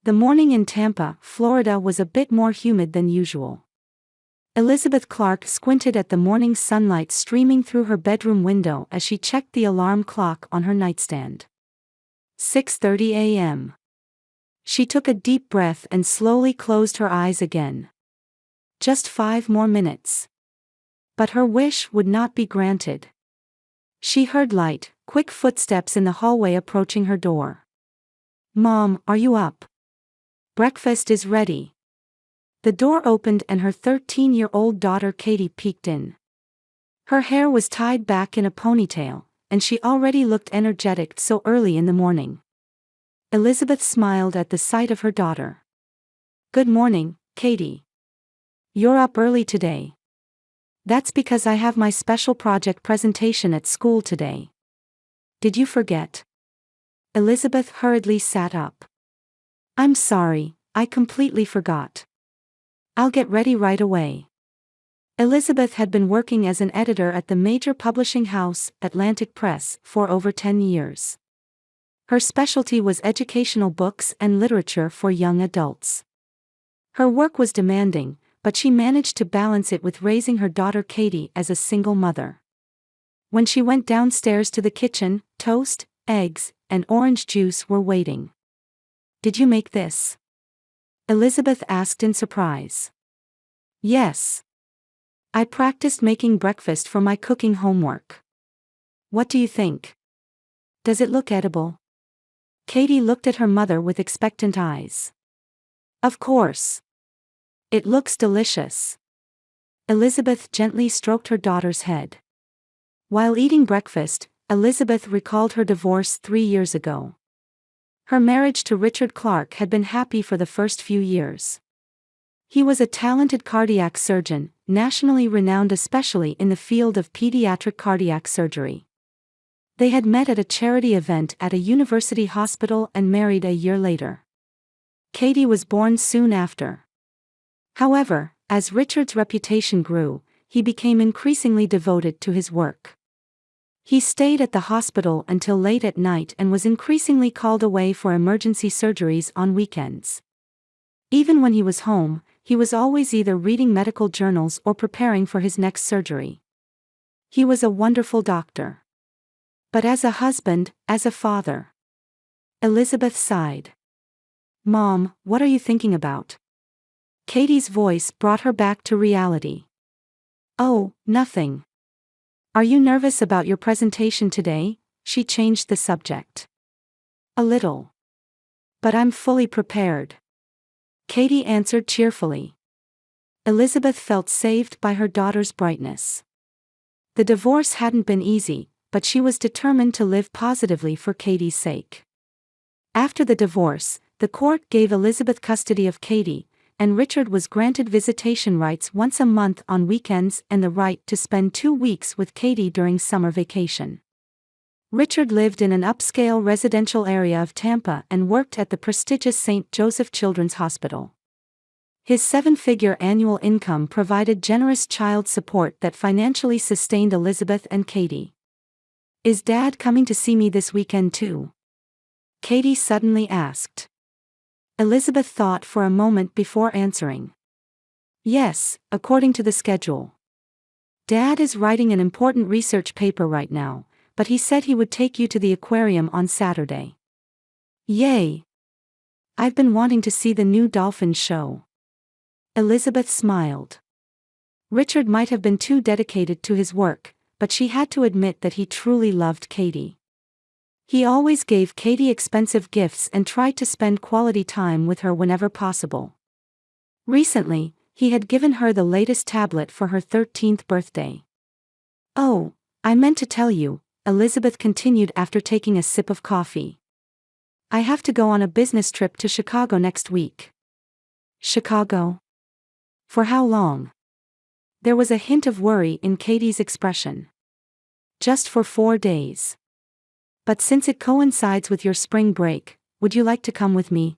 The morning in Tampa, Florida was a bit more humid than usual. Elizabeth Clark squinted at the morning sunlight streaming through her bedroom window as she checked the alarm clock on her nightstand. 6:30 a.m. She took a deep breath and slowly closed her eyes again. Just 5 more minutes. But her wish would not be granted. She heard light, quick footsteps in the hallway approaching her door. "Mom, are you up? Breakfast is ready." The door opened and her 13-year-old daughter Katie peeked in. Her hair was tied back in a ponytail, and she already looked energetic so early in the morning. Elizabeth smiled at the sight of her daughter. "Good morning, Katie. You're up early today." "That's because I have my special project presentation at school today. Did you forget?" Elizabeth hurriedly sat up. "I'm sorry, I completely forgot. I'll get ready right away." Elizabeth had been working as an editor at the major publishing house, Atlantic Press, for over 10 years. Her specialty was educational books and literature for young adults. Her work was demanding, but she managed to balance it with raising her daughter Katie as a single mother. When she went downstairs to the kitchen, toast, eggs, and orange juice were waiting. "Did you make this?" Elizabeth asked in surprise. "Yes. I practiced making breakfast for my cooking homework. What do you think? Does it look edible?" Katie looked at her mother with expectant eyes. "Of course. It looks delicious." Elizabeth gently stroked her daughter's head. While eating breakfast, Elizabeth recalled her divorce 3 years ago. Her marriage to Richard Clark had been happy for the first few years. He was a talented cardiac surgeon, nationally renowned especially in the field of pediatric cardiac surgery. They had met at a charity event at a university hospital and married a year later. Katie was born soon after. However, as Richard's reputation grew, he became increasingly devoted to his work. He stayed at the hospital until late at night and was increasingly called away for emergency surgeries on weekends. Even when he was home, he was always either reading medical journals or preparing for his next surgery. He was a wonderful doctor. But as a husband, as a father. Elizabeth sighed. "Mom, what are you thinking about?" Katie's voice brought her back to reality. "Oh, nothing. Are you nervous about your presentation today?" She changed the subject. "A little. But I'm fully prepared," Katie answered cheerfully. Elizabeth felt saved by her daughter's brightness. The divorce hadn't been easy, but she was determined to live positively for Katie's sake. After the divorce, the court gave Elizabeth custody of Katie, and Richard was granted visitation rights once a month on weekends and the right to spend 2 weeks with Katie during summer vacation. Richard lived in an upscale residential area of Tampa and worked at the prestigious St. Joseph Children's Hospital. His 7-figure annual income provided generous child support that financially sustained Elizabeth and Katie. "Is Dad coming to see me this weekend too?" Katie suddenly asked. Elizabeth thought for a moment before answering. "Yes, according to the schedule. Dad is writing an important research paper right now, but he said he would take you to the aquarium on Saturday." "Yay! I've been wanting to see the new dolphin show." Elizabeth smiled. Richard might have been too dedicated to his work, but she had to admit that he truly loved Katie. He always gave Katie expensive gifts and tried to spend quality time with her whenever possible. Recently, he had given her the latest tablet for her 13th birthday. "Oh, I meant to tell you," Elizabeth continued after taking a sip of coffee. "I have to go on a business trip to Chicago next week." "Chicago? For how long?" There was a hint of worry in Katie's expression. "Just for 4 days. But since it coincides with your spring break, would you like to come with me?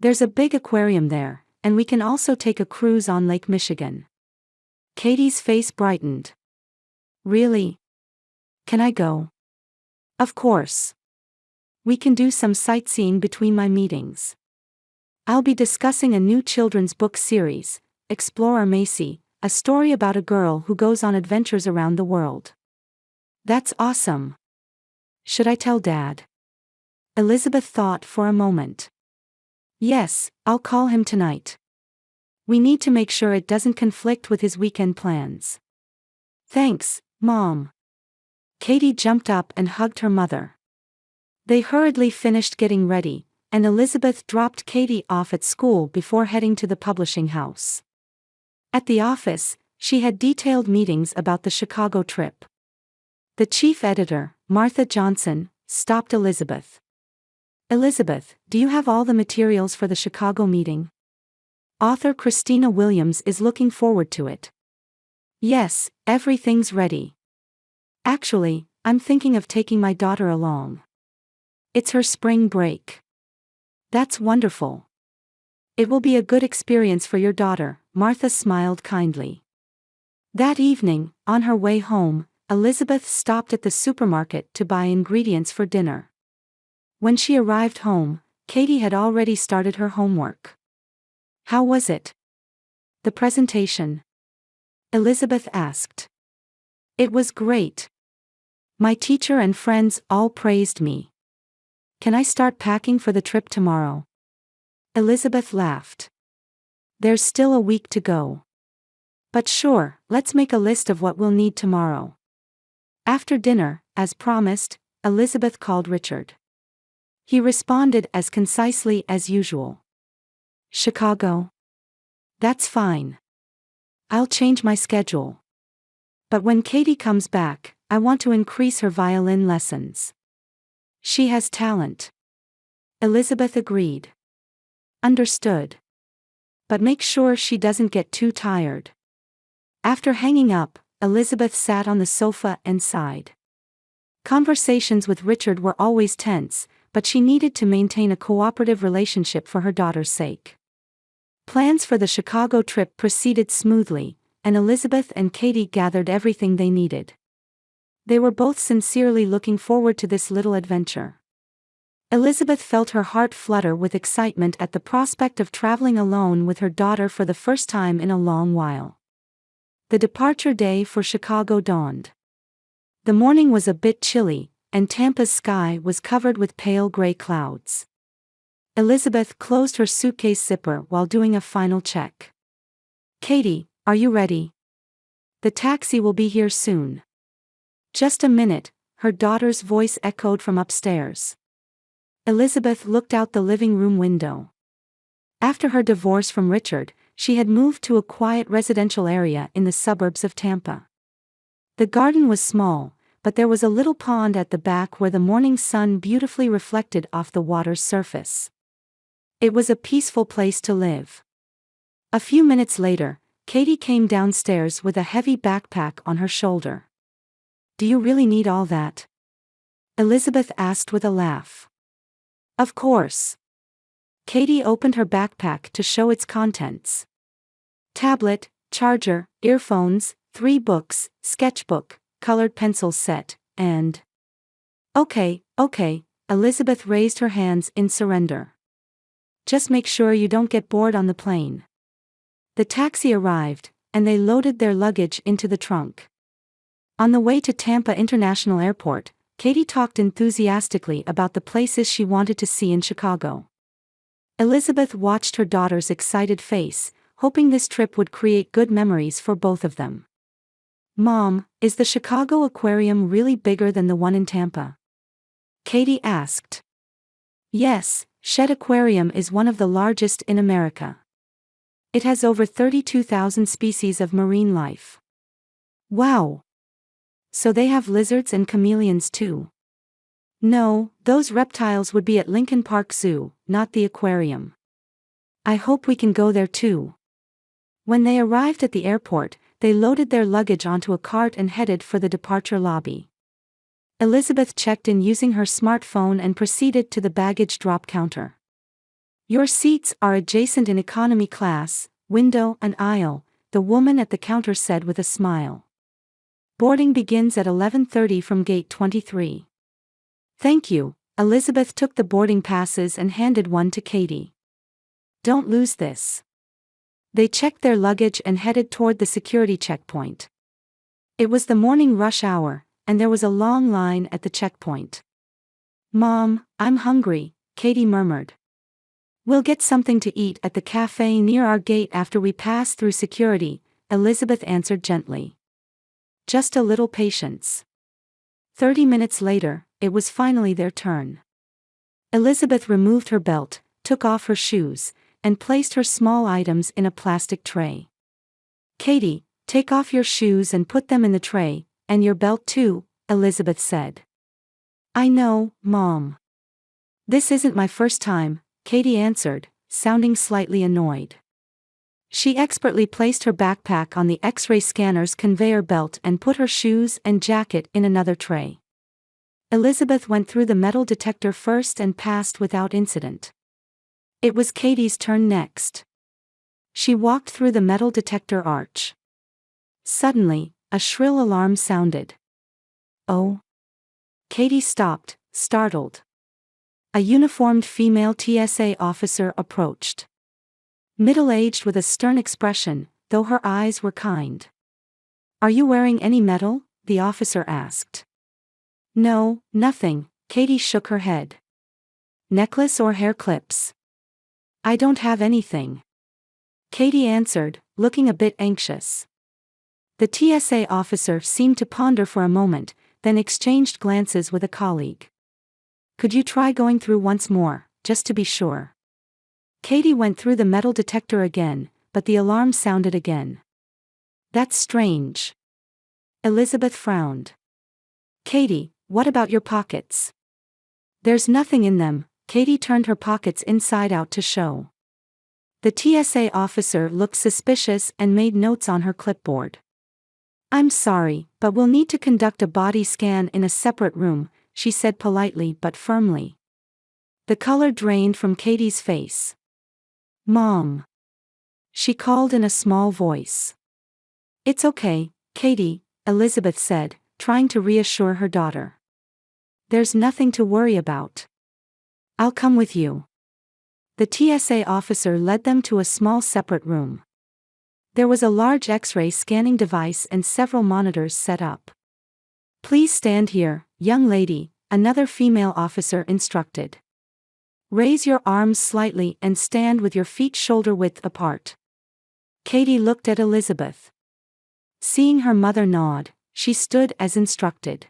There's a big aquarium there, and we can also take a cruise on Lake Michigan." Katie's face brightened. "Really? Can I go?" "Of course. We can do some sightseeing between my meetings." I'll be discussing a new children's book series, Explorer Macy, a story about a girl who goes on adventures around the world. That's awesome. Should I tell Dad? Elizabeth thought for a moment. Yes, I'll call him tonight. We need to make sure it doesn't conflict with his weekend plans. Thanks, Mom. Katie jumped up and hugged her mother. They hurriedly finished getting ready, and Elizabeth dropped Katie off at school before heading to the publishing house. At the office, she had detailed meetings about the Chicago trip. The chief editor, Martha Johnson, stopped Elizabeth. Elizabeth, do you have all the materials for the Chicago meeting? Author Christina Williams is looking forward to it. Yes, everything's ready. Actually, I'm thinking of taking my daughter along. It's her spring break. That's wonderful. It will be a good experience for your daughter, Martha smiled kindly. That evening, on her way home, Elizabeth stopped at the supermarket to buy ingredients for dinner. When she arrived home, Katie had already started her homework. How was it? The presentation? Elizabeth asked. It was great. My teacher and friends all praised me. Can I start packing for the trip tomorrow? Elizabeth laughed. There's still a week to go. But sure, let's make a list of what we'll need tomorrow. After dinner, as promised, Elizabeth called Richard. He responded as concisely as usual. Chicago? That's fine. I'll change my schedule. But when Katie comes back, I want to increase her violin lessons. She has talent. Elizabeth agreed. Understood. But make sure she doesn't get too tired. After hanging up, Elizabeth sat on the sofa and sighed. Conversations with Richard were always tense, but she needed to maintain a cooperative relationship for her daughter's sake. Plans for the Chicago trip proceeded smoothly, and Elizabeth and Katie gathered everything they needed. They were both sincerely looking forward to this little adventure. Elizabeth felt her heart flutter with excitement at the prospect of traveling alone with her daughter for the first time in a long while. The departure day for Chicago dawned. The morning was a bit chilly, and Tampa's sky was covered with pale gray clouds. Elizabeth closed her suitcase zipper while doing a final check. Katie, are you ready? The taxi will be here soon. Just a minute, her daughter's voice echoed from upstairs. Elizabeth looked out the living room window. After her divorce from Richard, she had moved to a quiet residential area in the suburbs of Tampa. The garden was small, but there was a little pond at the back where the morning sun beautifully reflected off the water's surface. It was a peaceful place to live. A few minutes later, Katie came downstairs with a heavy backpack on her shoulder. Do you really need all that? Elizabeth asked with a laugh. Of course. Katie opened her backpack to show its contents. Tablet, charger, earphones, 3 books, sketchbook, colored pencil set, and... Okay, Elizabeth raised her hands in surrender. Just make sure you don't get bored on the plane. The taxi arrived, and they loaded their luggage into the trunk. On the way to Tampa International Airport, Katie talked enthusiastically about the places she wanted to see in Chicago. Elizabeth watched her daughter's excited face, hoping this trip would create good memories for both of them. Mom, is the Chicago Aquarium really bigger than the one in Tampa? Katie asked. Yes, Shedd Aquarium is one of the largest in America. It has over 32,000 species of marine life. Wow! So they have lizards and chameleons too? No, those reptiles would be at Lincoln Park Zoo, not the aquarium. I hope we can go there too. When they arrived at the airport, they loaded their luggage onto a cart and headed for the departure lobby. Elizabeth checked in using her smartphone and proceeded to the baggage drop counter. Your seats are adjacent in economy class, window and aisle, the woman at the counter said with a smile. Boarding begins at 11:30 from gate 23. Thank you. Elizabeth took the boarding passes and handed one to Katie. don't lose this. They checked their luggage and headed toward the security checkpoint. It was the morning rush hour, and there was a long line at the checkpoint. "Mom, I'm hungry," Katie murmured. "We'll get something to eat at the cafe near our gate after we pass through security," Elizabeth answered gently. "Just a little patience." 30 minutes later, it was finally their turn. Elizabeth removed her belt, took off her shoes, and placed her small items in a plastic tray. "Katie, take off your shoes and put them in the tray, and your belt too," Elizabeth said. "I know, Mom. This isn't my first time," Katie answered, sounding slightly annoyed. She expertly placed her backpack on the X-ray scanner's conveyor belt and put her shoes and jacket in another tray. Elizabeth went through the metal detector first and passed without incident. It was Katie's turn next. She walked through the metal detector arch. Suddenly, a shrill alarm sounded. "Oh!" Katie stopped, startled. A uniformed female TSA officer approached. Middle-aged with a stern expression, though her eyes were kind. "Are you wearing any metal?" the officer asked. "No, nothing," Katie shook her head. "Necklace or hair clips?" "I don't have anything," Katie answered, looking a bit anxious. The TSA officer seemed to ponder for a moment, then exchanged glances with a colleague. "Could you try going through once more, just to be sure?" Katie went through the metal detector again, but the alarm sounded again. "That's strange." Elizabeth frowned. "Katie, what about your pockets?" "There's nothing in them." Katie turned her pockets inside out to show. The TSA officer looked suspicious and made notes on her clipboard. "I'm sorry, but we'll need to conduct a body scan in a separate room," she said politely but firmly. The color drained from Katie's face. "Mom," she called in a small voice. "It's okay, Katie," Elizabeth said, trying to reassure her daughter. "There's nothing to worry about. I'll come with you." The TSA officer led them to a small separate room. There was a large X-ray scanning device and several monitors set up. "Please stand here, young lady," another female officer instructed. "Raise your arms slightly and stand with your feet shoulder-width apart." Katie looked at Elizabeth. Seeing her mother nod, she stood as instructed.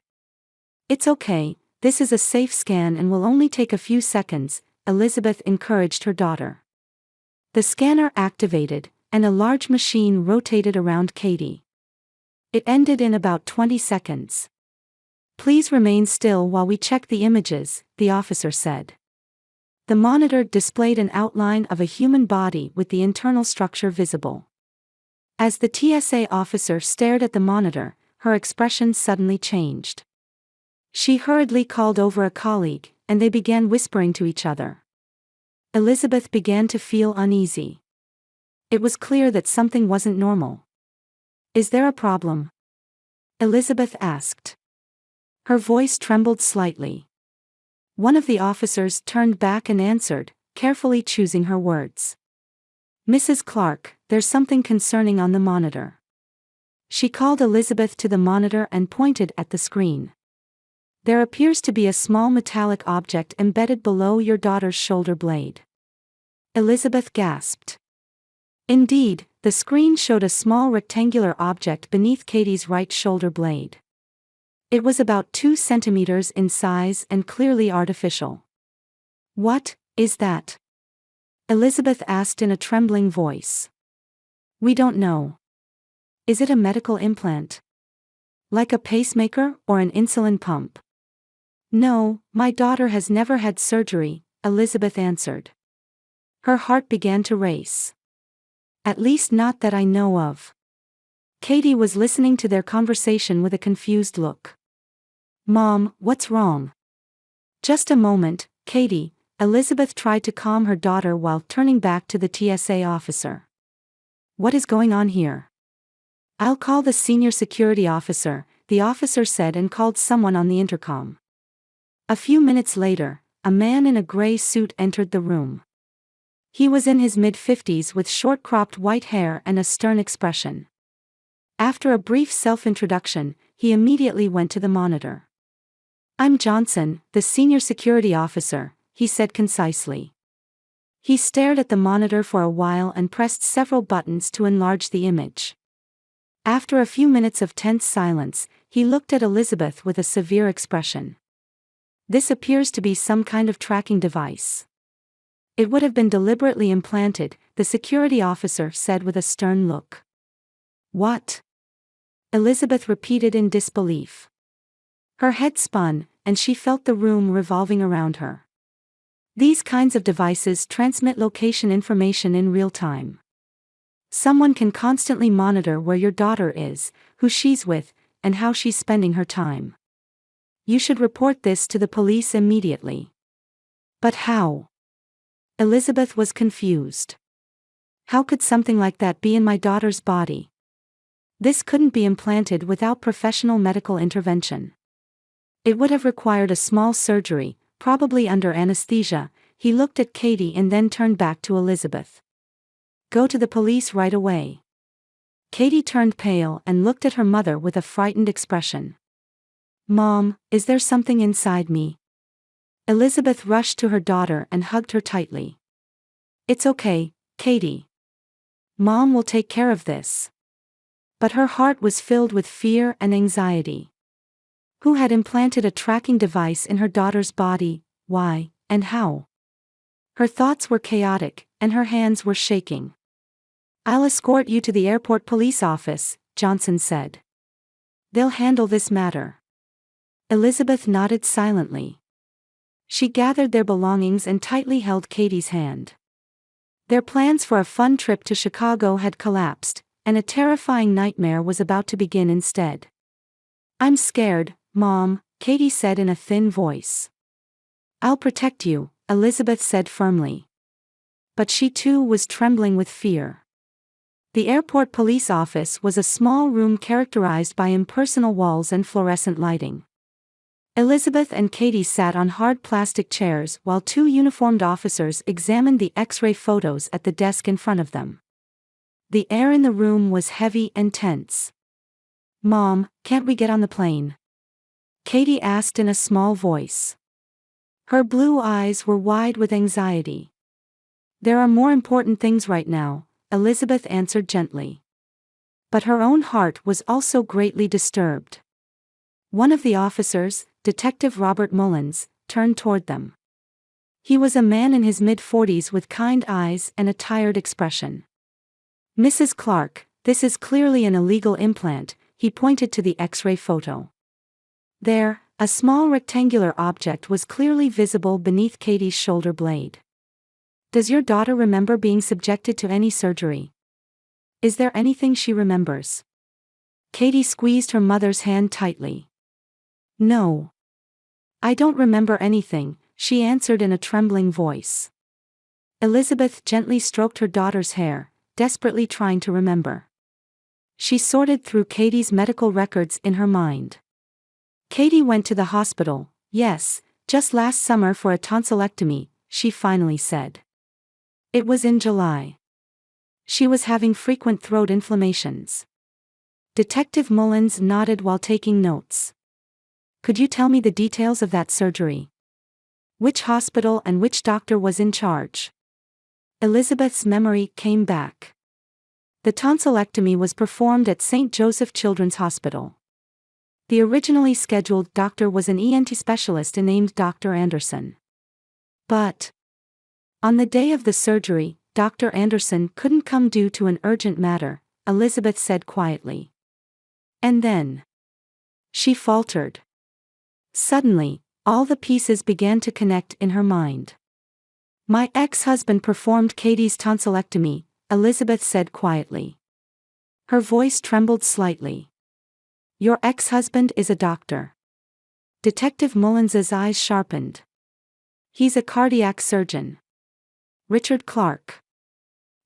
"It's okay, this is a safe scan and will only take a few seconds," Elizabeth encouraged her daughter. The scanner activated, and a large machine rotated around Katie. It ended in about 20 seconds. "Please remain still while we check the images," the officer said. The monitor displayed an outline of a human body with the internal structure visible. As the TSA officer stared at the monitor, her expression suddenly changed. She hurriedly called over a colleague, and they began whispering to each other. Elizabeth began to feel uneasy. It was clear that something wasn't normal. "Is there a problem?" Elizabeth asked. Her voice trembled slightly. One of the officers turned back and answered, carefully choosing her words. "Mrs. Clark, there's something concerning on the monitor." She called Elizabeth to the monitor and pointed at the screen. "There appears to be a small metallic object embedded below your daughter's shoulder blade." Elizabeth gasped. Indeed, the screen showed a small rectangular object beneath Katie's right shoulder blade. It was about 2 centimeters in size and clearly artificial. "What is that?" Elizabeth asked in a trembling voice. "We don't know." "Is it a medical implant? Like a pacemaker or an insulin pump?" "No, my daughter has never had surgery," Elizabeth answered. Her heart began to race. "At least not that I know of." Katie was listening to their conversation with a confused look. "Mom, what's wrong?" "Just a moment, Katie," Elizabeth tried to calm her daughter while turning back to the TSA officer. "What is going on here?" "I'll call the senior security officer," the officer said and called someone on the intercom. A few minutes later, a man in a gray suit entered the room. He was in his mid-50s with short-cropped white hair and a stern expression. After a brief self-introduction, he immediately went to the monitor. "I'm Johnson, the senior security officer," he said concisely. He stared at the monitor for a while and pressed several buttons to enlarge the image. After a few minutes of tense silence, he looked at Elizabeth with a severe expression. "This appears to be some kind of tracking device. It would have been deliberately implanted," the security officer said with a stern look. "What?" Elizabeth repeated in disbelief. Her head spun, and she felt the room revolving around her. These kinds of devices transmit location information in real time. Someone can constantly monitor where your daughter is, who she's with, and how she's spending her time. You should report this to the police immediately. But how? Elizabeth was confused. How could something like that be in my daughter's body? This couldn't be implanted without professional medical intervention. It would have required a small surgery, probably under anesthesia. He looked at Katie and then turned back to Elizabeth. "Go to the police right away." Katie turned pale and looked at her mother with a frightened expression. "Mom, is there something inside me?" Elizabeth rushed to her daughter and hugged her tightly. "It's okay, Katie. Mom will take care of this." But her heart was filled with fear and anxiety. Who had implanted a tracking device in her daughter's body, why, and how? Her thoughts were chaotic, and her hands were shaking. "I'll escort you to the airport police office," Johnson said. "They'll handle this matter." Elizabeth nodded silently. She gathered their belongings and tightly held Katie's hand. Their plans for a fun trip to Chicago had collapsed, and a terrifying nightmare was about to begin instead. "I'm scared, Mom," Katie said in a thin voice. "I'll protect you," Elizabeth said firmly. But she too was trembling with fear. The airport police office was a small room characterized by impersonal walls and fluorescent lighting. Elizabeth and Katie sat on hard plastic chairs while two uniformed officers examined the X-ray photos at the desk in front of them. The air in the room was heavy and tense. "Mom, can't we get on the plane?" Katie asked in a small voice. Her blue eyes were wide with anxiety. "There are more important things right now," Elizabeth answered gently. But her own heart was also greatly disturbed. One of the officers, Detective Robert Mullins, turned toward them. He was a man in his mid-40s with kind eyes and a tired expression. "Mrs. Clark, this is clearly an illegal implant," he pointed to the X-ray photo. There, a small rectangular object was clearly visible beneath Katie's shoulder blade. "Does your daughter remember being subjected to any surgery? Is there anything she remembers?" Katie squeezed her mother's hand tightly. "No. I don't remember anything," she answered in a trembling voice. Elizabeth gently stroked her daughter's hair, desperately trying to remember. She sorted through Katie's medical records in her mind. "Katie went to the hospital, yes, just last summer for a tonsillectomy," she finally said. "It was in July. She was having frequent throat inflammations." Detective Mullins nodded while taking notes. "Could you tell me the details of that surgery? Which hospital and which doctor was in charge?" Elizabeth's memory came back. The tonsillectomy was performed at St. Joseph Children's Hospital. The originally scheduled doctor was an ENT specialist named Dr. Anderson. But on the day of the surgery, Dr. Anderson couldn't come due to an urgent matter, Elizabeth said quietly. And then she faltered. Suddenly, all the pieces began to connect in her mind. "My ex-husband performed Katie's tonsillectomy," Elizabeth said quietly. Her voice trembled slightly. "Your ex-husband is a doctor." Detective Mullins's eyes sharpened. "He's a cardiac surgeon. Richard Clark.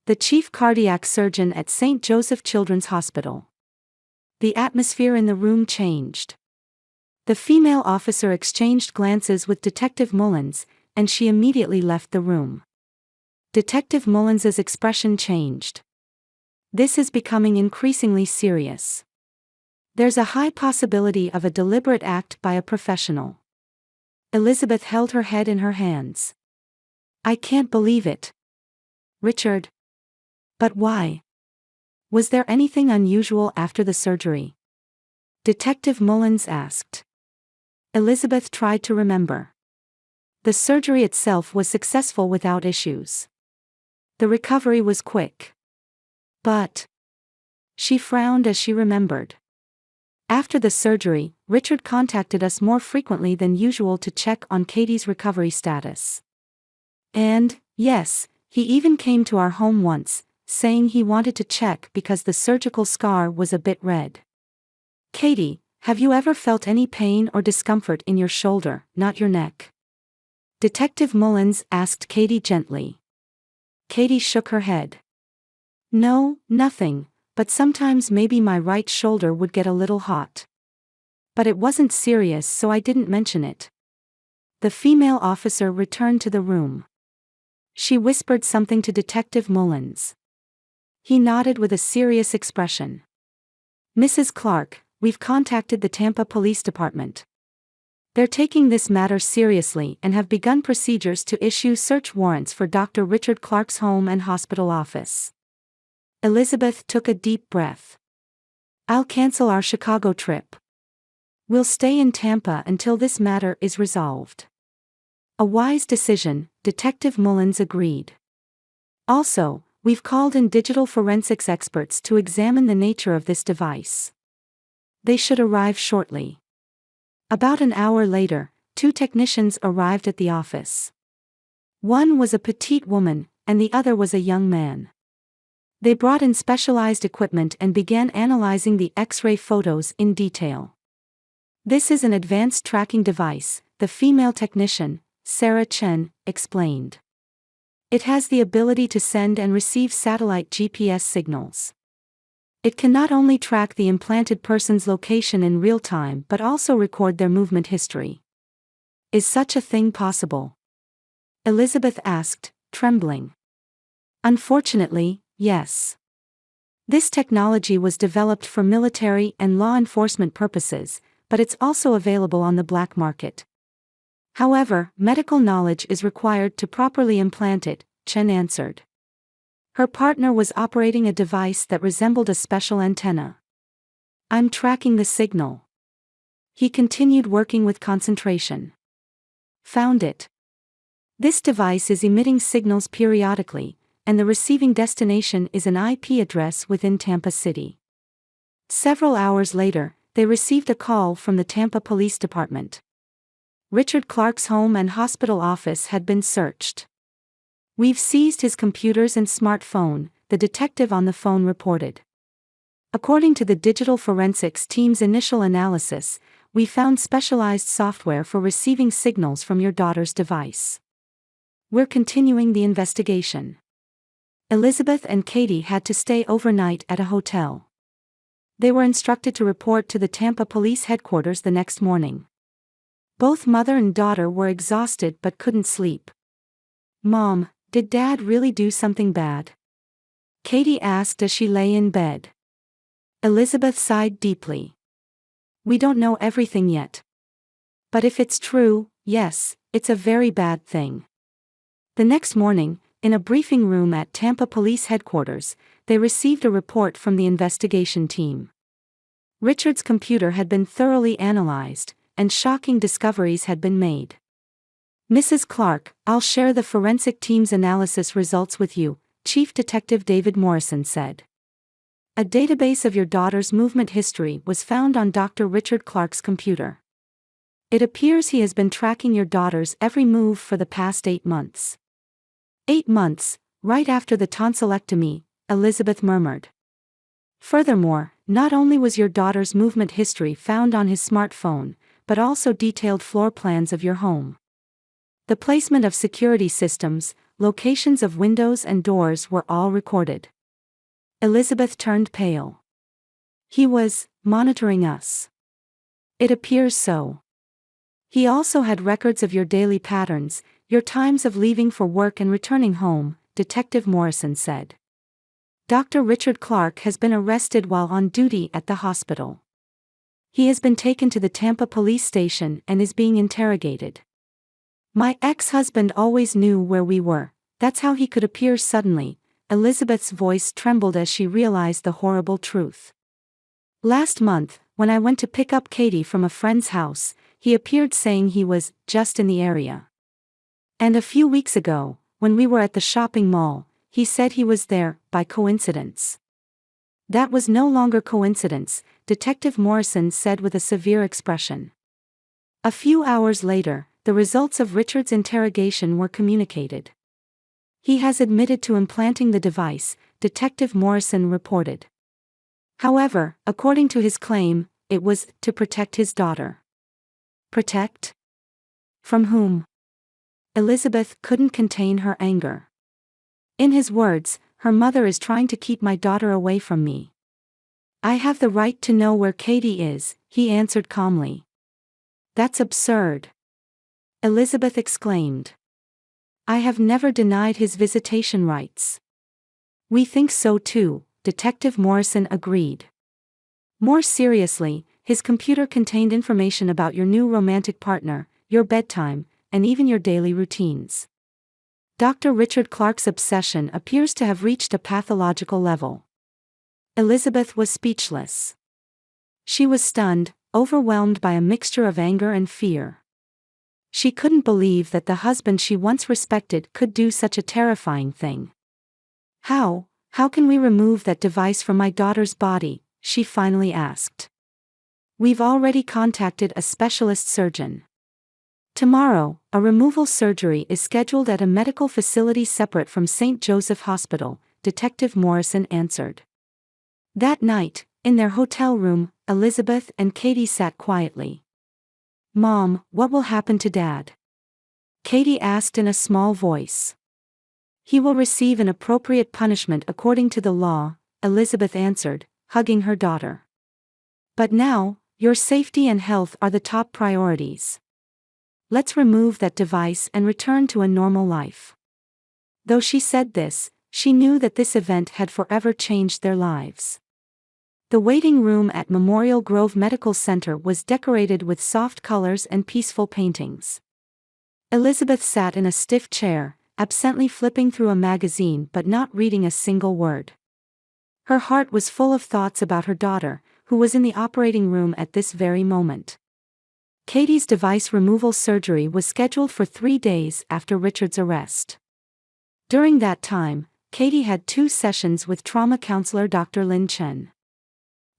The chief cardiac surgeon at St. Joseph Children's Hospital." The atmosphere in the room changed. The female officer exchanged glances with Detective Mullins, and she immediately left the room. Detective Mullins's expression changed. This is becoming increasingly serious. There's a high possibility of a deliberate act by a professional. Elizabeth held her head in her hands. I can't believe it. Richard. But why? Was there anything unusual after the surgery? Detective Mullins asked. Elizabeth tried to remember. The surgery itself was successful without issues. The recovery was quick. But she frowned as she remembered. After the surgery, Richard contacted us more frequently than usual to check on Katie's recovery status. And, yes, he even came to our home once, saying he wanted to check because the surgical scar was a bit red. Katie, have you ever felt any pain or discomfort in your shoulder, not your neck? Detective Mullins asked Katie gently. Katie shook her head. No, nothing, but sometimes maybe my right shoulder would get a little hot. But it wasn't serious, so I didn't mention it. The female officer returned to the room. She whispered something to Detective Mullins. He nodded with a serious expression. Mrs. Clark, we've contacted the Tampa Police Department. They're taking this matter seriously and have begun procedures to issue search warrants for Dr. Richard Clark's home and hospital office. Elizabeth took a deep breath. I'll cancel our Chicago trip. We'll stay in Tampa until this matter is resolved. A wise decision, Detective Mullins agreed. Also, we've called in digital forensics experts to examine the nature of this device. They should arrive shortly. About an hour later, 2 technicians arrived at the office. One was a petite woman, and the other was a young man. They brought in specialized equipment and began analyzing the X-ray photos in detail. This is an advanced tracking device, the female technician, Sarah Chen, explained. It has the ability to send and receive satellite GPS signals. It can not only track the implanted person's location in real time but also record their movement history. Is such a thing possible? Elizabeth asked, trembling. Unfortunately, yes. This technology was developed for military and law enforcement purposes, but it's also available on the black market. However, medical knowledge is required to properly implant it, Chen answered. Her partner was operating a device that resembled a special antenna. I'm tracking the signal. He continued working with concentration. Found it. This device is emitting signals periodically, and the receiving destination is an IP address within Tampa City. Several hours later, they received a call from the Tampa Police Department. Richard Clark's home and hospital office had been searched. We've seized his computers and smartphone, the detective on the phone reported. According to the digital forensics team's initial analysis, we found specialized software for receiving signals from your daughter's device. We're continuing the investigation. Elizabeth and Katie had to stay overnight at a hotel. They were instructed to report to the Tampa Police Headquarters the next morning. Both mother and daughter were exhausted but couldn't sleep. Mom, did Dad really do something bad? Katie asked as she lay in bed. Elizabeth sighed deeply. We don't know everything yet. But if it's true, yes, it's a very bad thing. The next morning, in a briefing room at Tampa Police Headquarters, they received a report from the investigation team. Richard's computer had been thoroughly analyzed, and shocking discoveries had been made. Mrs. Clark, I'll share the forensic team's analysis results with you, Chief Detective David Morrison said. A database of your daughter's movement history was found on Dr. Richard Clark's computer. It appears he has been tracking your daughter's every move for the past 8 months. 8 months, right after the tonsillectomy, Elizabeth murmured. Furthermore, not only was your daughter's movement history found on his smartphone, but also detailed floor plans of your home. The placement of security systems, locations of windows and doors were all recorded. Elizabeth turned pale. He was monitoring us. It appears so. He also had records of your daily patterns, your times of leaving for work and returning home, Detective Morrison said. Dr. Richard Clark has been arrested while on duty at the hospital. He has been taken to the Tampa police station and is being interrogated. My ex-husband always knew where we were, that's how he could appear suddenly. Elizabeth's voice trembled as she realized the horrible truth. Last month, when I went to pick up Katie from a friend's house, he appeared saying he was just in the area. And a few weeks ago, when we were at the shopping mall, he said he was there by coincidence. That was no longer coincidence, Detective Morrison said with a severe expression. A few hours later, the results of Richard's interrogation were communicated. He has admitted to implanting the device, Detective Morrison reported. However, according to his claim, it was to protect his daughter. Protect? From whom? Elizabeth couldn't contain her anger. In his words, her mother is trying to keep my daughter away from me. I have the right to know where Katie is, he answered calmly. That's absurd. Elizabeth exclaimed. I have never denied his visitation rights. We think so too, Detective Morrison agreed. More seriously, his computer contained information about your new romantic partner, your bedtime, and even your daily routines. Dr. Richard Clark's obsession appears to have reached a pathological level. Elizabeth was speechless. She was stunned, overwhelmed by a mixture of anger and fear. She couldn't believe that the husband she once respected could do such a terrifying thing. How can we remove that device from my daughter's body? She finally asked. We've already contacted a specialist surgeon. Tomorrow, a removal surgery is scheduled at a medical facility separate from St. Joseph Hospital, Detective Morrison answered. That night, in their hotel room, Elizabeth and Katie sat quietly. Mom, what will happen to Dad? Katie asked in a small voice. He will receive an appropriate punishment according to the law, Elizabeth answered, hugging her daughter. But now, your safety and health are the top priorities. Let's remove that device and return to a normal life. Though she said this, she knew that this event had forever changed their lives. The waiting room at Memorial Grove Medical Center was decorated with soft colors and peaceful paintings. Elizabeth sat in a stiff chair, absently flipping through a magazine but not reading a single word. Her heart was full of thoughts about her daughter, who was in the operating room at this very moment. Katie's device removal surgery was scheduled for 3 days after Richard's arrest. During that time, Katie had 2 sessions with trauma counselor Dr. Lin Chen.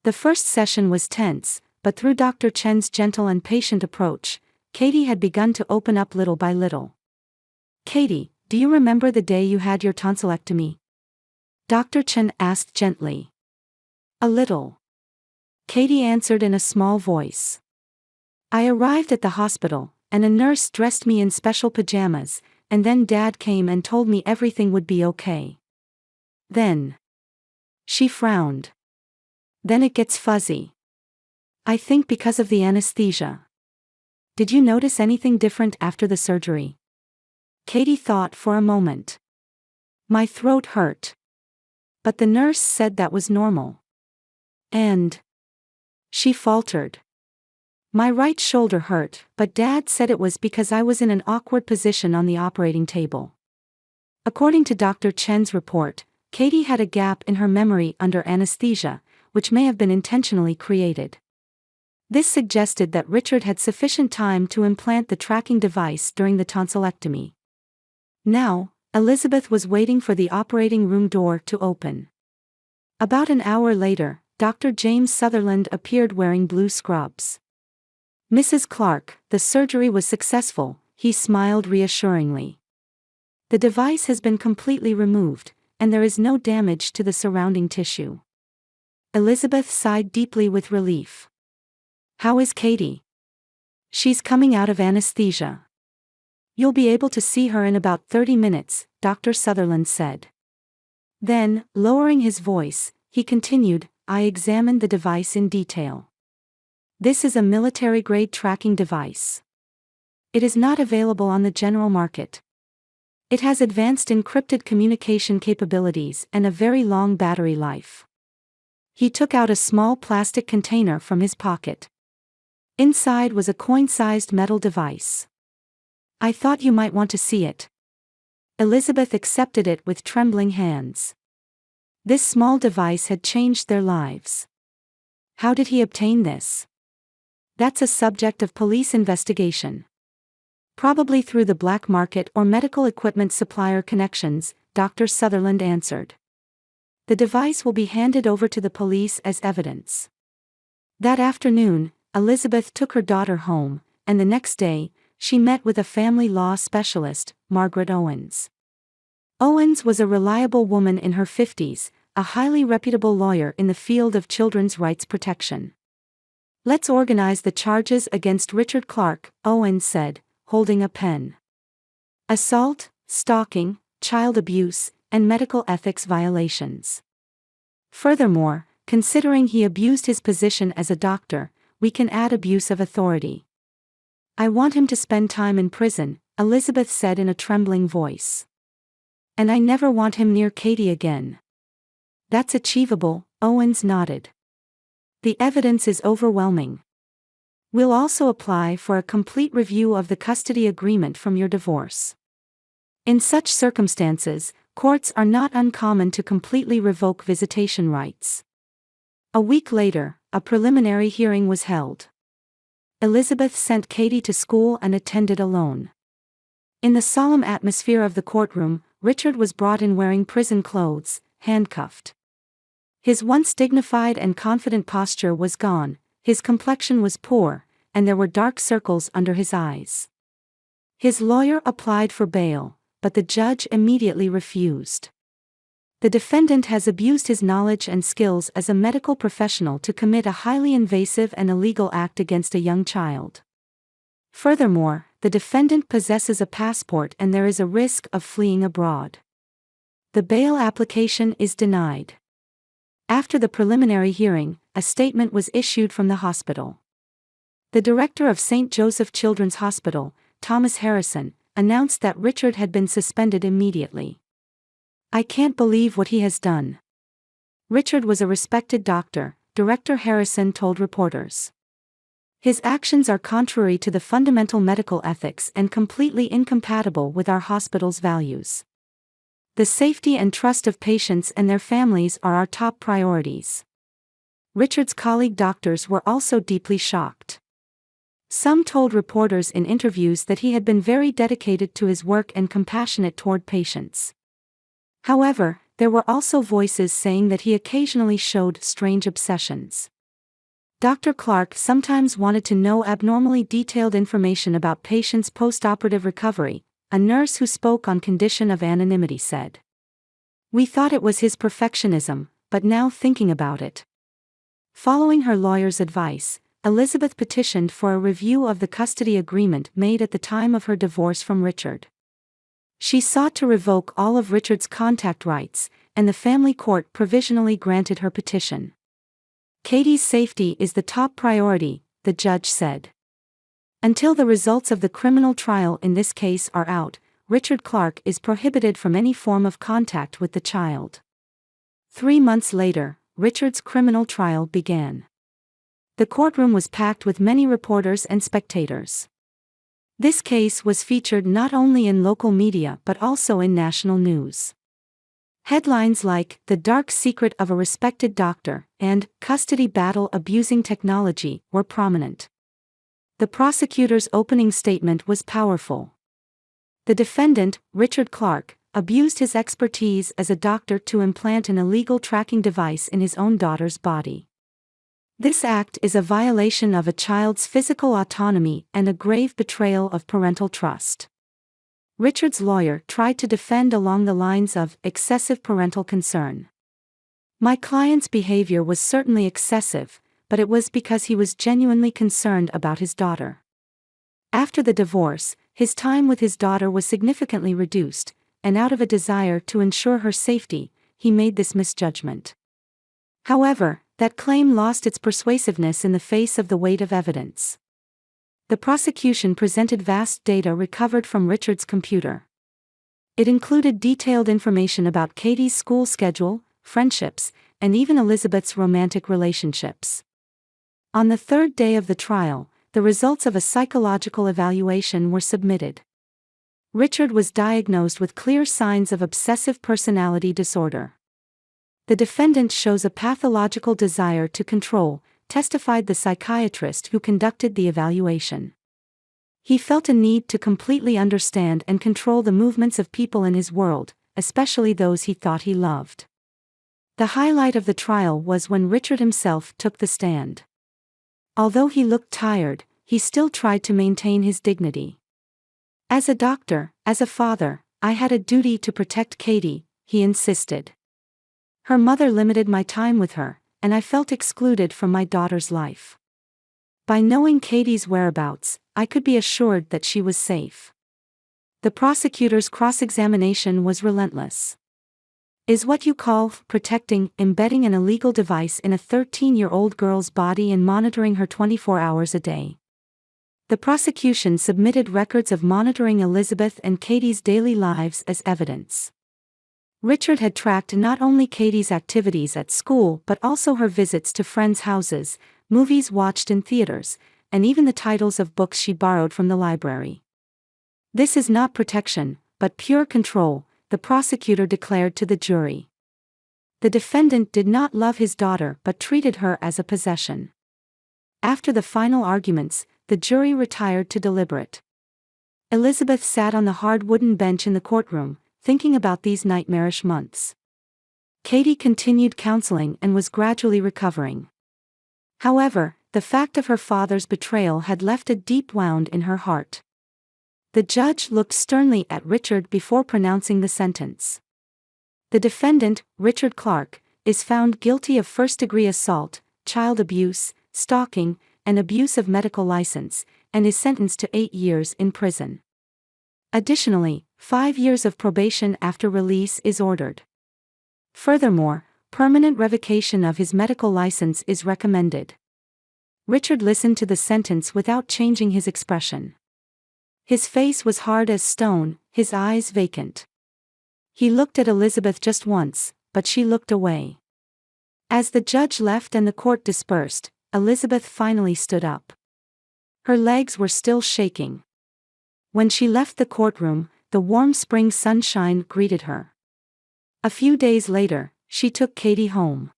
The first session was tense, but through Dr. Chen's gentle and patient approach, Katie had begun to open up little by little. Katie, do you remember the day you had your tonsillectomy? Dr. Chen asked gently. A little. Katie answered in a small voice. I arrived at the hospital, and a nurse dressed me in special pajamas, and then Dad came and told me everything would be okay. Then. She frowned. Then it gets fuzzy. I think because of the anesthesia. Did you notice anything different after the surgery? Katie thought for a moment. My throat hurt. But the nurse said that was normal. And. She faltered. My right shoulder hurt, but Dad said it was because I was in an awkward position on the operating table. According to Dr. Chen's report, Katie had a gap in her memory under anesthesia, which may have been intentionally created. This suggested that Richard had sufficient time to implant the tracking device during the tonsillectomy. Now, Elizabeth was waiting for the operating room door to open. About an hour later, Dr. James Sutherland appeared wearing blue scrubs. Mrs. Clark, the surgery was successful, he smiled reassuringly. The device has been completely removed, and there is no damage to the surrounding tissue. Elizabeth sighed deeply with relief. How is Katie? She's coming out of anesthesia. You'll be able to see her in about 30 minutes, Dr. Sutherland said. Then, lowering his voice, he continued, I examined the device in detail. This is a military-grade tracking device. It is not available on the general market. It has advanced encrypted communication capabilities and a very long battery life. He took out a small plastic container from his pocket. Inside was a coin-sized metal device. I thought you might want to see it. Elizabeth accepted it with trembling hands. This small device had changed their lives. How did he obtain this? That's a subject of police investigation. Probably through the black market or medical equipment supplier connections, Dr. Sutherland answered. The device will be handed over to the police as evidence. That afternoon, Elizabeth took her daughter home, and the next day, she met with a family law specialist, Margaret Owens. Owens was a reliable woman in her 50s, a highly reputable lawyer in the field of children's rights protection. Let's organize the charges against Richard Clark, Owens said, holding a pen. Assault, stalking, child abuse, and medical ethics violations. Furthermore, considering he abused his position as a doctor, we can add abuse of authority. I want him to spend time in prison, Elizabeth said in a trembling voice. And I never want him near Katie again. That's achievable, Owens nodded. The evidence is overwhelming. We'll also apply for a complete review of the custody agreement from your divorce. In such circumstances, courts are not uncommon to completely revoke visitation rights. A week later, a preliminary hearing was held. Elizabeth sent Katie to school and attended alone. In the solemn atmosphere of the courtroom, Richard was brought in wearing prison clothes, handcuffed. His once dignified and confident posture was gone, his complexion was poor, and there were dark circles under his eyes. His lawyer applied for bail, but the judge immediately refused. The defendant has abused his knowledge and skills as a medical professional to commit a highly invasive and illegal act against a young child. Furthermore, the defendant possesses a passport and there is a risk of fleeing abroad. The bail application is denied. After the preliminary hearing, a statement was issued from the hospital. The director of St. Joseph Children's Hospital, Thomas Harrison, announced that Richard had been suspended immediately. I can't believe what he has done. Richard was a respected doctor, Director Harrison told reporters. His actions are contrary to the fundamental medical ethics and completely incompatible with our hospital's values. The safety and trust of patients and their families are our top priorities. Richard's colleague doctors were also deeply shocked. Some told reporters in interviews that he had been very dedicated to his work and compassionate toward patients. However, there were also voices saying that he occasionally showed strange obsessions. Dr. Clark sometimes wanted to know abnormally detailed information about patients' post-operative recovery, a nurse who spoke on condition of anonymity said. We thought it was his perfectionism, but now thinking about it. Following her lawyer's advice, Elizabeth petitioned for a review of the custody agreement made at the time of her divorce from Richard. She sought to revoke all of Richard's contact rights, and the family court provisionally granted her petition. Katie's safety is the top priority, the judge said. Until the results of the criminal trial in this case are out, Richard Clark is prohibited from any form of contact with the child. 3 months later, Richard's criminal trial began. The courtroom was packed with many reporters and spectators. This case was featured not only in local media but also in national news. Headlines like "The Dark Secret of a Respected Doctor" and "Custody Battle Abusing Technology" were prominent. The prosecutor's opening statement was powerful. The defendant, Richard Clark, abused his expertise as a doctor to implant an illegal tracking device in his own daughter's body. This act is a violation of a child's physical autonomy and a grave betrayal of parental trust. Richard's lawyer tried to defend along the lines of excessive parental concern. My client's behavior was certainly excessive, but it was because he was genuinely concerned about his daughter. After the divorce, his time with his daughter was significantly reduced, and out of a desire to ensure her safety, he made this misjudgment. However, that claim lost its persuasiveness in the face of the weight of evidence. The prosecution presented vast data recovered from Richard's computer. It included detailed information about Katie's school schedule, friendships, and even Elizabeth's romantic relationships. On the third day of the trial, the results of a psychological evaluation were submitted. Richard was diagnosed with clear signs of obsessive personality disorder. The defendant shows a pathological desire to control, testified the psychiatrist who conducted the evaluation. He felt a need to completely understand and control the movements of people in his world, especially those he thought he loved. The highlight of the trial was when Richard himself took the stand. Although he looked tired, he still tried to maintain his dignity. As a doctor, as a father, I had a duty to protect Katie, he insisted. Her mother limited my time with her, and I felt excluded from my daughter's life. By knowing Katie's whereabouts, I could be assured that she was safe. The prosecutor's cross-examination was relentless. Is what you call protecting embedding an illegal device in a 13-year-old girl's body and monitoring her 24 hours a day? The prosecution submitted records of monitoring Elizabeth and Katie's daily lives as evidence. Richard had tracked not only Katie's activities at school but also her visits to friends' houses, movies watched in theaters, and even the titles of books she borrowed from the library. This is not protection, but pure control, the prosecutor declared to the jury. The defendant did not love his daughter but treated her as a possession. After the final arguments, the jury retired to deliberate. Elizabeth sat on the hard wooden bench in the courtroom, thinking about these nightmarish months. Katie continued counseling and was gradually recovering. However, the fact of her father's betrayal had left a deep wound in her heart. The judge looked sternly at Richard before pronouncing the sentence. The defendant, Richard Clark, is found guilty of first-degree assault, child abuse, stalking, and abuse of medical license, and is sentenced to 8 years in prison. Additionally, 5 years of probation after release is ordered. Furthermore, permanent revocation of his medical license is recommended. Richard listened to the sentence without changing his expression. His face was hard as stone, his eyes vacant. He looked at Elizabeth just once, but she looked away. As the judge left and the court dispersed, Elizabeth finally stood up. Her legs were still shaking. When she left the courtroom, the warm spring sunshine greeted her. A few days later, she took Katie home.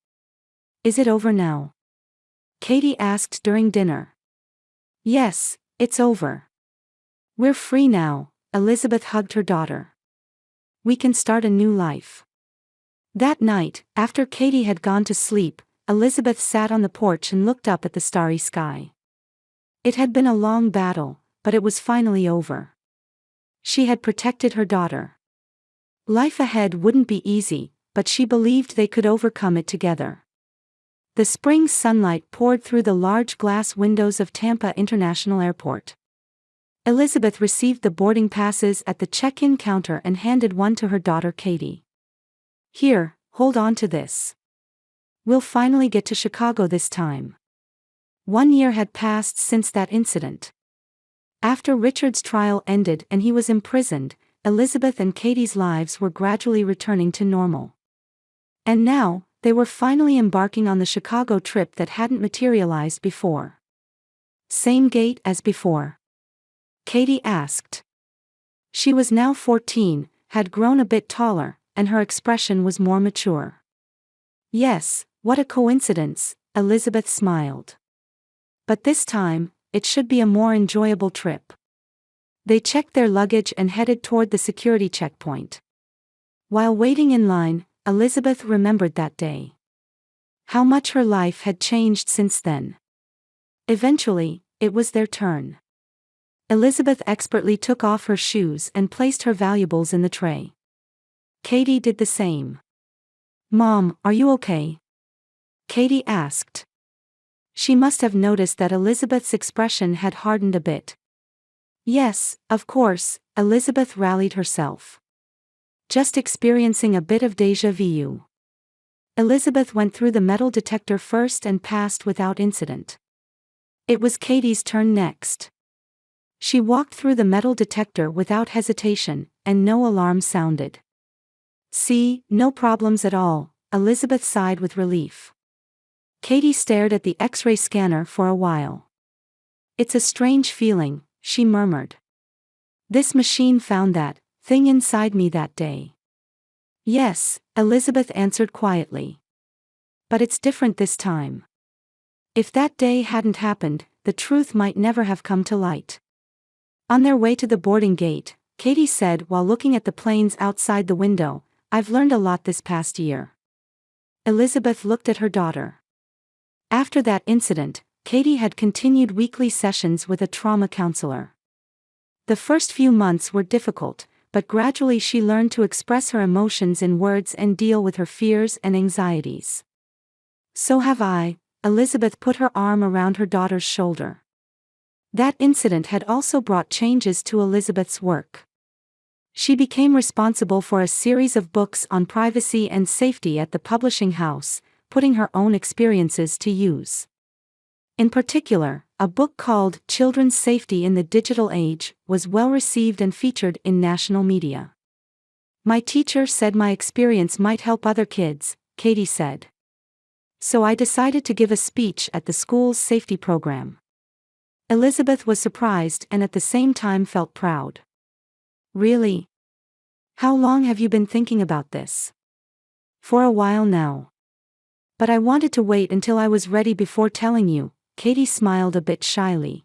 "Is it over now?" Katie asked during dinner. "Yes, it's over. We're free now," Elizabeth hugged her daughter. "We can start a new life." That night, after Katie had gone to sleep, Elizabeth sat on the porch and looked up at the starry sky. It had been a long battle, but it was finally over. She had protected her daughter. Life ahead wouldn't be easy, but she believed they could overcome it together. The spring sunlight poured through the large glass windows of Tampa International Airport. Elizabeth received the boarding passes at the check-in counter and handed one to her daughter Katie. "Here, hold on to this. We'll finally get to Chicago this time." 1 year had passed since that incident. After Richard's trial ended and he was imprisoned, Elizabeth and Katie's lives were gradually returning to normal. And now, they were finally embarking on the Chicago trip that hadn't materialized before. "Same gait as before?" Katie asked. She was now 14, had grown a bit taller, and her expression was more mature. "Yes, what a coincidence," Elizabeth smiled. "But this time, it should be a more enjoyable trip." They checked their luggage and headed toward the security checkpoint. While waiting in line, Elizabeth remembered that day. How much her life had changed since then. Eventually, it was their turn. Elizabeth expertly took off her shoes and placed her valuables in the tray. Katie did the same. "Mom, are you okay?" Katie asked. She must have noticed that Elizabeth's expression had hardened a bit. "Yes, of course," Elizabeth rallied herself. "Just experiencing a bit of déjà vu." Elizabeth went through the metal detector first and passed without incident. It was Katie's turn next. She walked through the metal detector without hesitation, and no alarm sounded. "See, no problems at all," Elizabeth sighed with relief. Katie stared at the X-ray scanner for a while. "It's a strange feeling," she murmured. "This machine found that thing inside me that day." "Yes," Elizabeth answered quietly. "But it's different this time. If that day hadn't happened, the truth might never have come to light." On their way to the boarding gate, Katie said while looking at the planes outside the window, "I've learned a lot this past year." Elizabeth looked at her daughter. After that incident, Katie had continued weekly sessions with a trauma counselor. The first few months were difficult, but gradually she learned to express her emotions in words and deal with her fears and anxieties. "So have I," Elizabeth put her arm around her daughter's shoulder. That incident had also brought changes to Elizabeth's work. She became responsible for a series of books on privacy and safety at the publishing house, putting her own experiences to use. In particular, a book called Children's Safety in the Digital Age was well received and featured in national media. "My teacher said my experience might help other kids," Katie said. "So I decided to give a speech at the school's safety program." Elizabeth was surprised and at the same time felt proud. "Really? How long have you been thinking about this?" "For a while now. But I wanted to wait until I was ready before telling you." Katie smiled a bit shyly.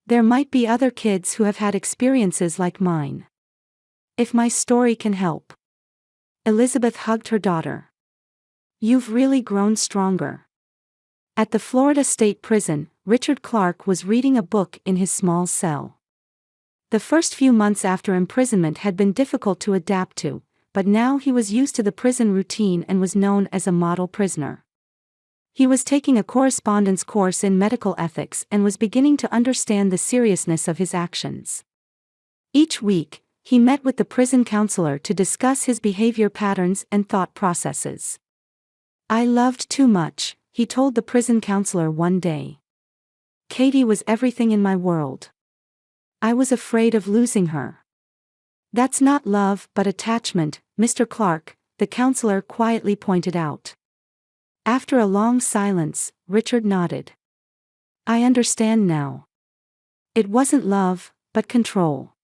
"There might be other kids who have had experiences like mine. If my story can help." Elizabeth hugged her daughter. "You've really grown stronger." At the Florida State Prison, Richard Clark was reading a book in his small cell. The first few months after imprisonment had been difficult to adapt to, but now he was used to the prison routine and was known as a model prisoner. He was taking a correspondence course in medical ethics and was beginning to understand the seriousness of his actions. Each week, he met with the prison counselor to discuss his behavior patterns and thought processes. "I loved too much," he told the prison counselor one day. "Katie was everything in my world. I was afraid of losing her." "That's not love but attachment, Mr. Clark," the counselor quietly pointed out. After a long silence, Richard nodded. "I understand now. It wasn't love, but control."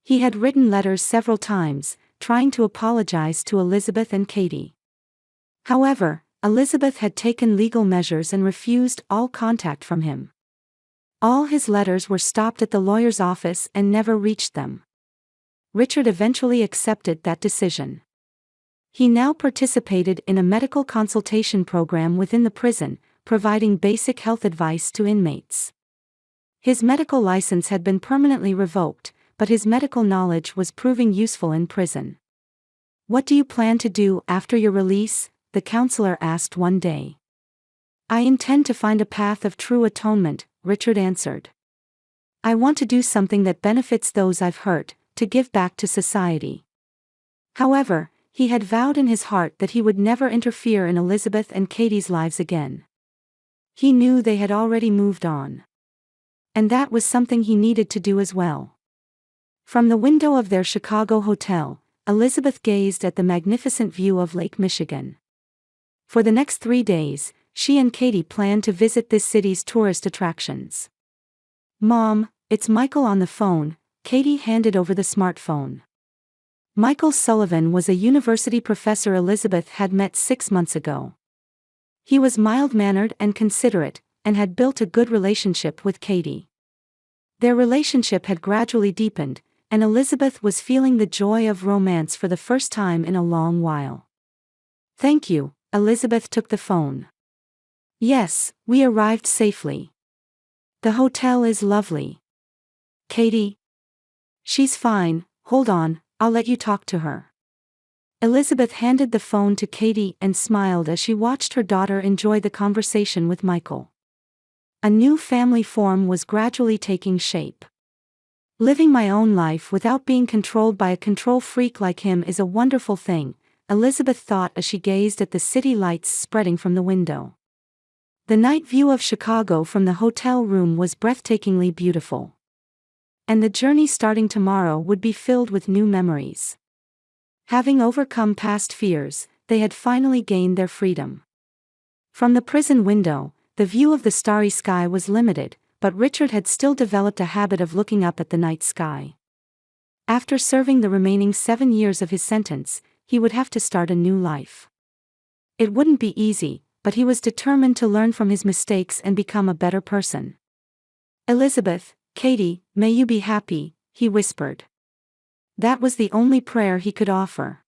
He had written letters several times, trying to apologize to Elizabeth and Katie. However, Elizabeth had taken legal measures and refused all contact from him. All his letters were stopped at the lawyer's office and never reached them. Richard eventually accepted that decision. He now participated in a medical consultation program within the prison, providing basic health advice to inmates. His medical license had been permanently revoked, but his medical knowledge was proving useful in prison. "What do you plan to do after your release?" the counselor asked one day. "I intend to find a path of true atonement," Richard answered. "I want to do something that benefits those I've hurt, to give back to society." However, he had vowed in his heart that he would never interfere in Elizabeth and Katie's lives again. He knew they had already moved on. And that was something he needed to do as well. From the window of their Chicago hotel, Elizabeth gazed at the magnificent view of Lake Michigan. For the next 3 days, she and Katie planned to visit this city's tourist attractions. "Mom, it's Michael on the phone," Katie handed over the smartphone. Michael Sullivan was a university professor Elizabeth had met 6 months ago. He was mild-mannered and considerate, and had built a good relationship with Katie. Their relationship had gradually deepened, and Elizabeth was feeling the joy of romance for the first time in a long while. "Thank you," Elizabeth took the phone. "Yes, we arrived safely. The hotel is lovely." "Katie?" "She's fine, hold on, I'll let you talk to her." Elizabeth handed the phone to Katie and smiled as she watched her daughter enjoy the conversation with Michael. A new family form was gradually taking shape. "Living my own life without being controlled by a control freak like him is a wonderful thing," Elizabeth thought as she gazed at the city lights spreading from the window. The night view of Chicago from the hotel room was breathtakingly beautiful. And the journey starting tomorrow would be filled with new memories. Having overcome past fears, they had finally gained their freedom. From the prison window, the view of the starry sky was limited, but Richard had still developed a habit of looking up at the night sky. After serving the remaining 7 years of his sentence, he would have to start a new life. It wouldn't be easy, but he was determined to learn from his mistakes and become a better person. "Elizabeth, Katie, may you be happy," he whispered. That was the only prayer he could offer.